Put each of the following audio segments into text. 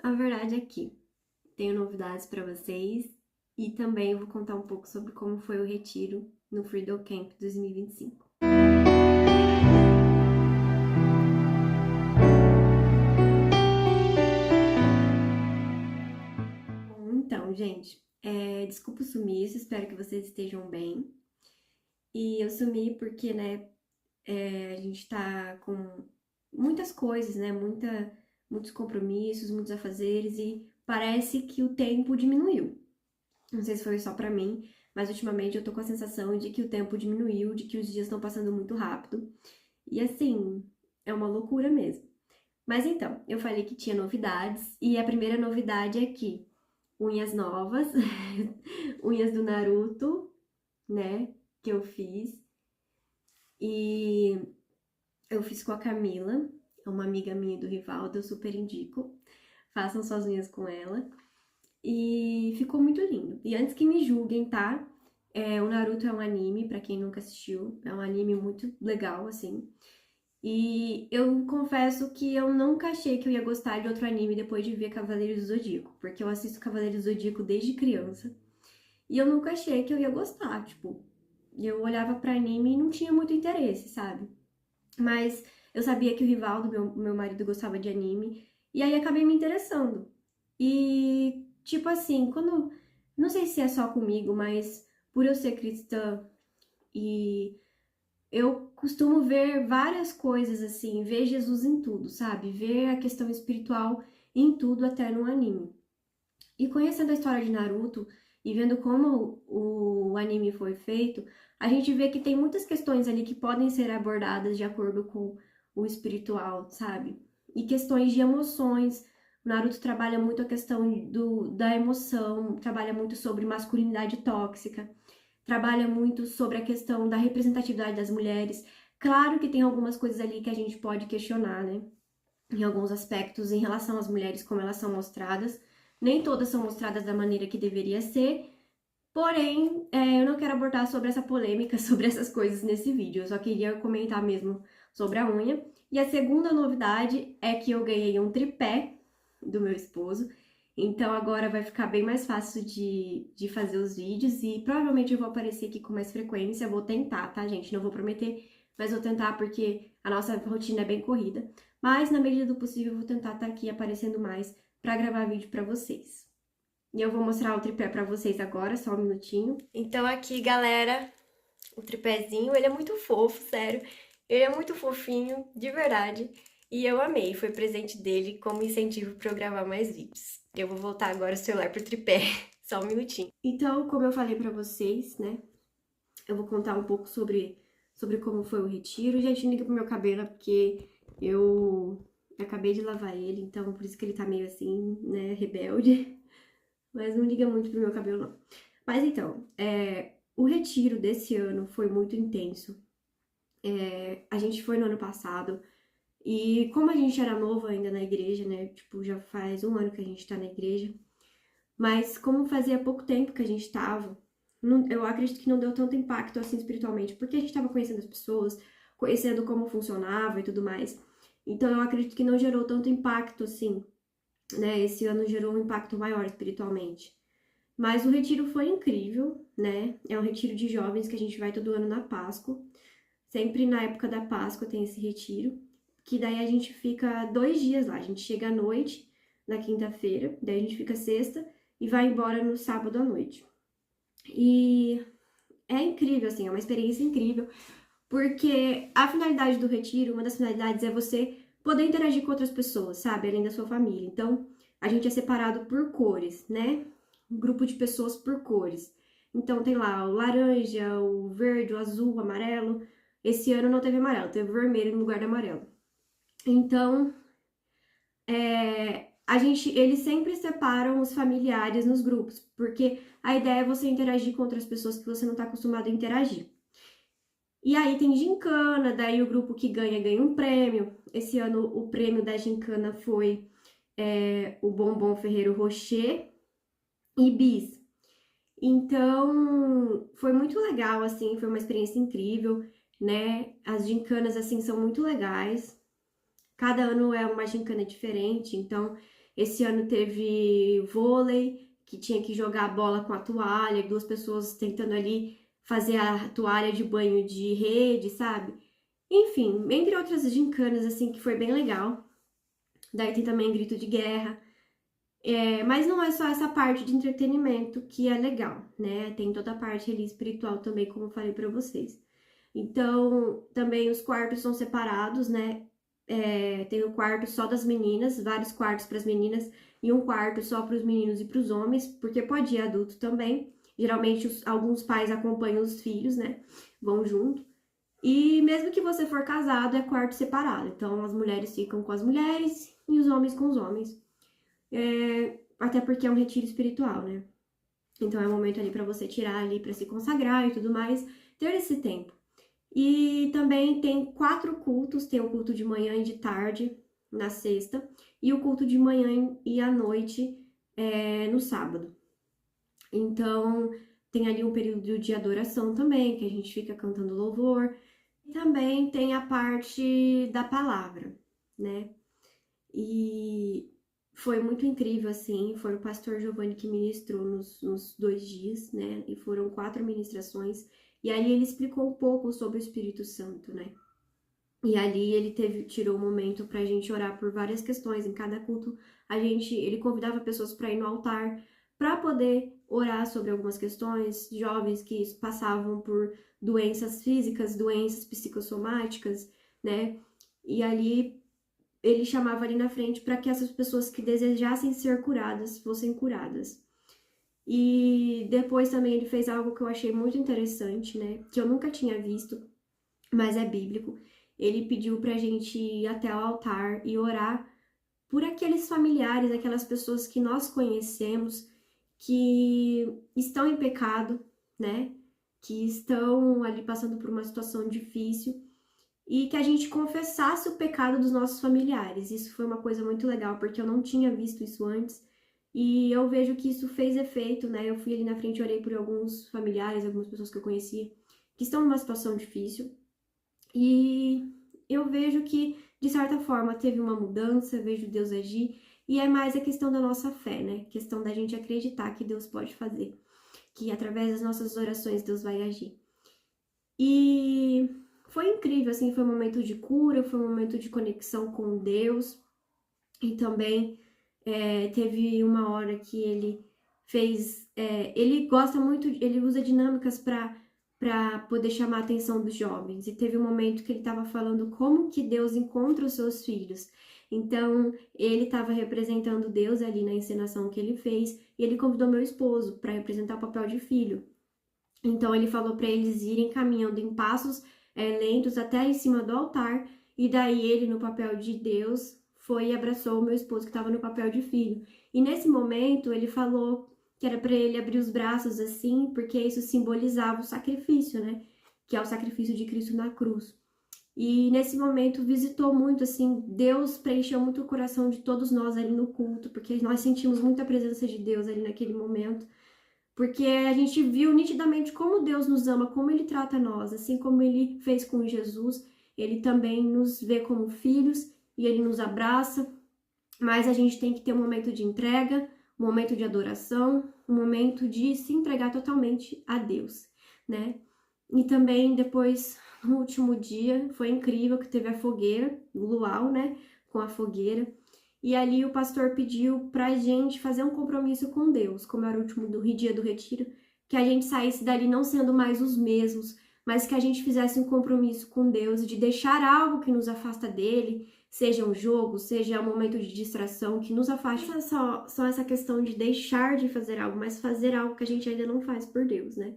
a verdade é que tenho novidades para vocês e também vou contar um pouco sobre como foi o retiro no Freedom Camp 2025. Bom, então, gente, desculpa o sumiço, espero que vocês estejam bem. E eu sumi porque, né, a gente tá com muitas coisas, né, muitos compromissos, muitos afazeres e parece que o tempo diminuiu. Não sei se foi só pra mim, mas ultimamente eu tô com a sensação de que o tempo diminuiu, de que os dias estão passando muito rápido. E assim, é uma loucura mesmo. Mas então, eu falei que tinha novidades, e a primeira novidade é que unhas novas, unhas do Naruto, né, que eu fiz. E eu fiz com a Camila, uma amiga minha do Rivaldo, eu super indico. Façam suas unhas com ela. E ficou muito lindo. E antes que me julguem, tá? O Naruto é um anime, pra quem nunca assistiu, é um anime muito legal, assim. E eu confesso que eu nunca achei que eu ia gostar de outro anime depois de ver Cavaleiros do Zodíaco, porque eu assisto Cavaleiros do Zodíaco desde criança. E eu nunca achei que eu ia gostar, tipo, eu olhava pra anime e não tinha muito interesse, sabe? Mas eu sabia que o Rivaldo, meu marido, gostava de anime, e aí acabei me interessando. E, tipo assim, quando. Não sei se é só comigo, mas por eu ser cristã e eu costumo ver várias coisas assim, ver Jesus em tudo, sabe? Ver a questão espiritual em tudo, até no anime. E conhecendo a história de Naruto e vendo como o anime foi feito, a gente vê que tem muitas questões ali que podem ser abordadas de acordo com o espiritual, sabe? E questões de emoções. O Naruto trabalha muito a questão da emoção, trabalha muito sobre masculinidade tóxica, trabalha muito sobre a questão da representatividade das mulheres. Claro que tem algumas coisas ali que a gente pode questionar, né? Em alguns aspectos em relação às mulheres, como elas são mostradas. Nem todas são mostradas da maneira que deveria ser, porém, eu não quero abordar sobre essa polêmica, sobre essas coisas nesse vídeo. Eu só queria comentar mesmo sobre a unha. E a segunda novidade é que eu ganhei um tripé do meu esposo. Então agora vai ficar bem mais fácil de fazer os vídeos e provavelmente eu vou aparecer aqui com mais frequência. Eu vou tentar, tá, gente? Não vou prometer, mas vou tentar porque a nossa rotina é bem corrida. Mas na medida do possível eu vou tentar estar aqui aparecendo mais para gravar vídeo para vocês. E eu vou mostrar o tripé pra vocês agora, só um minutinho. Então aqui, galera, o tripézinho, ele é muito fofo, sério. Ele é muito fofinho, de verdade. E eu amei, foi presente dele como incentivo pra eu gravar mais vídeos. Eu vou voltar agora o celular pro tripé, só um minutinho. Então, como eu falei pra vocês, né, eu vou contar um pouco sobre como foi o retiro. Gente, não liga pro meu cabelo, porque eu acabei de lavar ele, então por isso que ele tá meio assim, né, rebelde. Mas não liga muito pro meu cabelo, não. Mas então, o retiro desse ano foi muito intenso. A gente foi no ano passado, e como a gente era novo ainda na igreja, né? Tipo, já faz um ano que a gente tá na igreja, mas como fazia pouco tempo que a gente tava, eu acredito que não deu tanto impacto assim espiritualmente, porque a gente tava conhecendo as pessoas, conhecendo como funcionava e tudo mais. Então eu acredito que não gerou tanto impacto assim, né? Esse ano gerou um impacto maior espiritualmente. Mas o retiro foi incrível, né? É um retiro de jovens que a gente vai todo ano na Páscoa. Sempre na época da Páscoa tem esse retiro, que daí a gente fica 2 dias lá. A gente chega à noite, na quinta-feira, daí a gente fica sexta e vai embora no sábado à noite. E é incrível, assim, é uma experiência incrível, porque a finalidade do retiro, uma das finalidades é você poder interagir com outras pessoas, sabe? Além da sua família. Então, a gente é separado por cores, né? Um grupo de pessoas por cores. Então, tem lá o laranja, o verde, o azul, o amarelo. Esse ano não teve amarelo, teve vermelho no lugar do amarelo. Então, eles sempre separam os familiares nos grupos, porque a ideia é você interagir com outras pessoas que você não está acostumado a interagir. E aí tem gincana, daí o grupo que ganha um prêmio. Esse ano o prêmio da gincana foi o bombom Ferreiro Rocher e bis. Então, foi muito legal, assim, foi uma experiência incrível, né? As gincanas, assim, são muito legais. Cada ano é uma gincana diferente, então Esse ano teve vôlei, que tinha que jogar a bola com a toalha, duas pessoas tentando ali fazer a toalha de banho de rede, sabe? Enfim, entre outras gincanas, assim, que foi bem legal. Daí tem também grito de guerra. Mas não é só essa parte de entretenimento que é legal, né? Tem toda a parte ali espiritual também, como eu falei pra vocês. Então, também os quartos são separados, né? Tem o quarto só das meninas, vários quartos para as meninas e um quarto só para os meninos e para os homens, porque pode ir adulto também. Geralmente, alguns pais acompanham os filhos, né? Vão junto. E mesmo que você for casado, é quarto separado. Então, as mulheres ficam com as mulheres e os homens com os homens. Até porque é um retiro espiritual, né? Então, é um momento ali para você tirar ali para se consagrar e tudo mais, ter esse tempo. E também tem 4 cultos, tem o culto de manhã e de tarde, na sexta, e o culto de manhã e à noite no sábado. Então, tem ali um período de adoração também, que a gente fica cantando louvor. E também tem a parte da palavra, né? E foi muito incrível, assim, foi o pastor Giovanni que ministrou nos 2 dias, né? E foram 4 ministrações. E aí ele explicou um pouco sobre o Espírito Santo, né? E ali ele tirou um momento pra gente orar por várias questões. Em cada culto, ele convidava pessoas para ir no altar para poder orar sobre algumas questões, jovens que passavam por doenças físicas, doenças psicossomáticas, né? E ali ele chamava ali na frente para que essas pessoas que desejassem ser curadas fossem curadas. E depois também ele fez algo que eu achei muito interessante, né? Que eu nunca tinha visto, mas é bíblico. Ele pediu pra gente ir até o altar e orar por aqueles familiares, aquelas pessoas que nós conhecemos, que estão em pecado, né? Que estão ali passando por uma situação difícil e que a gente confessasse o pecado dos nossos familiares. Isso foi uma coisa muito legal, porque eu não tinha visto isso antes. E eu vejo que isso fez efeito, né? Eu fui ali na frente e orei por alguns familiares, algumas pessoas que eu conhecia, que estão numa situação difícil. E eu vejo que, de certa forma, teve uma mudança, vejo Deus agir, e é mais a questão da nossa fé, né? Questão da gente acreditar que Deus pode fazer, que através das nossas orações Deus vai agir. E foi incrível, assim, foi um momento de cura, foi um momento de conexão com Deus, e também teve uma hora que ele fez. Ele gosta muito, ele usa dinâmicas para poder chamar a atenção dos jovens. E teve um momento que ele estava falando como que Deus encontra os seus filhos. Então, ele estava representando Deus ali na encenação que ele fez, e ele convidou meu esposo para representar o papel de filho. Então, ele falou para eles irem caminhando em passos lentos até em cima do altar, e daí ele, no papel de Deus, foi e abraçou o meu esposo que estava no papel de filho. E nesse momento, ele falou que era para ele abrir os braços assim, porque isso simbolizava o sacrifício, né? Que é o sacrifício de Cristo na cruz. E nesse momento visitou muito, assim, Deus preencheu muito o coração de todos nós ali no culto, porque nós sentimos muita presença de Deus ali naquele momento. Porque a gente viu nitidamente como Deus nos ama, como Ele trata nós, assim como Ele fez com Jesus, Ele também nos vê como filhos e Ele nos abraça, mas a gente tem que ter um momento de entrega, um momento de adoração, um momento de se entregar totalmente a Deus, né? E também depois, no último dia, foi incrível que teve a fogueira, o luau, né? Com a fogueira. E ali o pastor pediu pra gente fazer um compromisso com Deus, como era o último dia do retiro, que a gente saísse dali não sendo mais os mesmos, mas que a gente fizesse um compromisso com Deus de deixar algo que nos afasta dele, seja um jogo, seja um momento de distração, que nos afaste só essa questão de deixar de fazer algo, mas fazer algo que a gente ainda não faz por Deus, né?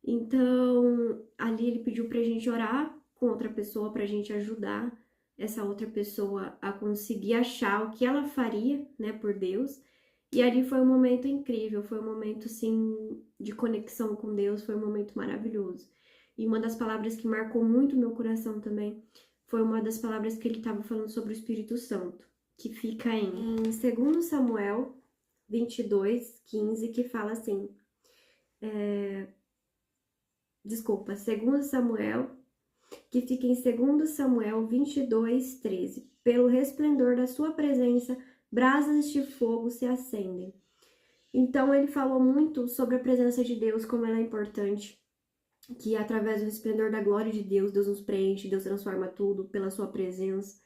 Então, ali ele pediu pra gente orar com outra pessoa, pra gente ajudar essa outra pessoa a conseguir achar o que ela faria, né, por Deus. E ali foi um momento incrível, foi um momento, assim, de conexão com Deus, foi um momento maravilhoso. E uma das palavras que marcou muito meu coração também foi uma das palavras que ele estava falando sobre o Espírito Santo, que fica em 2 Samuel 22:15, que fala assim, desculpa, 2 Samuel, que fica em 2 Samuel 22:13. Pelo resplendor da sua presença, brasas de fogo se acendem. Então ele falou muito sobre a presença de Deus, como ela é importante, que através do resplendor da glória de Deus, Deus nos preenche, Deus transforma tudo pela sua presença.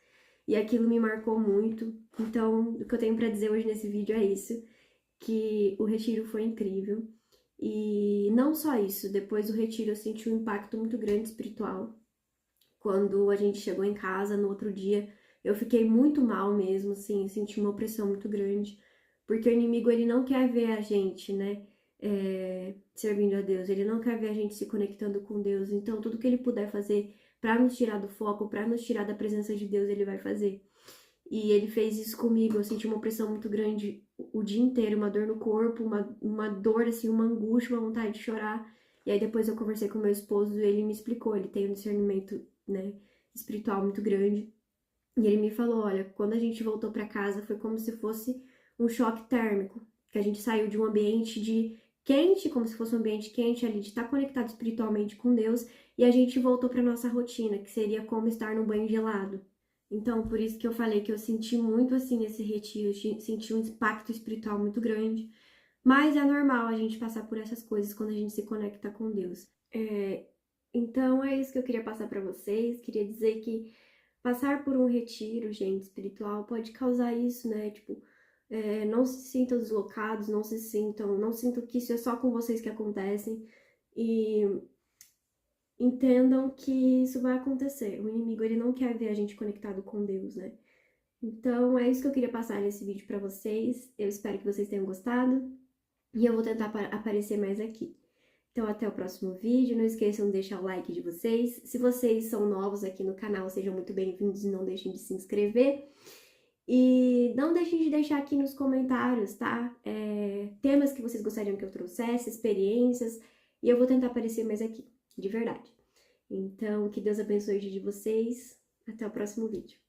E aquilo me marcou muito. Então, o que eu tenho para dizer hoje nesse vídeo é isso, que o retiro foi incrível. E não só isso, depois do retiro eu senti um impacto muito grande espiritual. Quando a gente chegou em casa no outro dia, eu fiquei muito mal mesmo, assim, senti uma opressão muito grande, porque o inimigo, ele não quer ver a gente, né, servindo a Deus, ele não quer ver a gente se conectando com Deus, então tudo que ele puder fazer para nos tirar do foco, para nos tirar da presença de Deus, ele vai fazer. E ele fez isso comigo, eu senti uma opressão muito grande o dia inteiro, uma dor no corpo, uma dor, assim, uma angústia, uma vontade de chorar. E aí depois eu conversei com meu esposo e ele me explicou, ele tem um discernimento, né, espiritual muito grande. E ele me falou, olha, quando a gente voltou para casa foi como se fosse um choque térmico, que a gente saiu de um ambiente de quente, como se fosse um ambiente quente ali, de estar conectado espiritualmente com Deus, e a gente voltou para nossa rotina, que seria como estar num banho gelado. Então, por isso que eu falei que eu senti muito, assim, esse retiro, senti um impacto espiritual muito grande, mas é normal a gente passar por essas coisas quando a gente se conecta com Deus. Então, é isso que eu queria passar para vocês, queria dizer que passar por um retiro, gente, espiritual, pode causar isso, né? Tipo, não se sintam deslocados, não sintam que isso é só com vocês que acontecem. E entendam que isso vai acontecer. O inimigo, ele não quer ver a gente conectado com Deus, né? Então, é isso que eu queria passar nesse vídeo pra vocês. Eu espero que vocês tenham gostado. E eu vou tentar aparecer mais aqui. Então, até o próximo vídeo. Não esqueçam de deixar o like de vocês. Se vocês são novos aqui no canal, sejam muito bem-vindos e não deixem de se inscrever. E não deixem de deixar aqui nos comentários, tá? Temas que vocês gostariam que eu trouxesse, experiências. E eu vou tentar aparecer mais aqui, de verdade. Então, que Deus abençoe o dia de vocês. Até o próximo vídeo.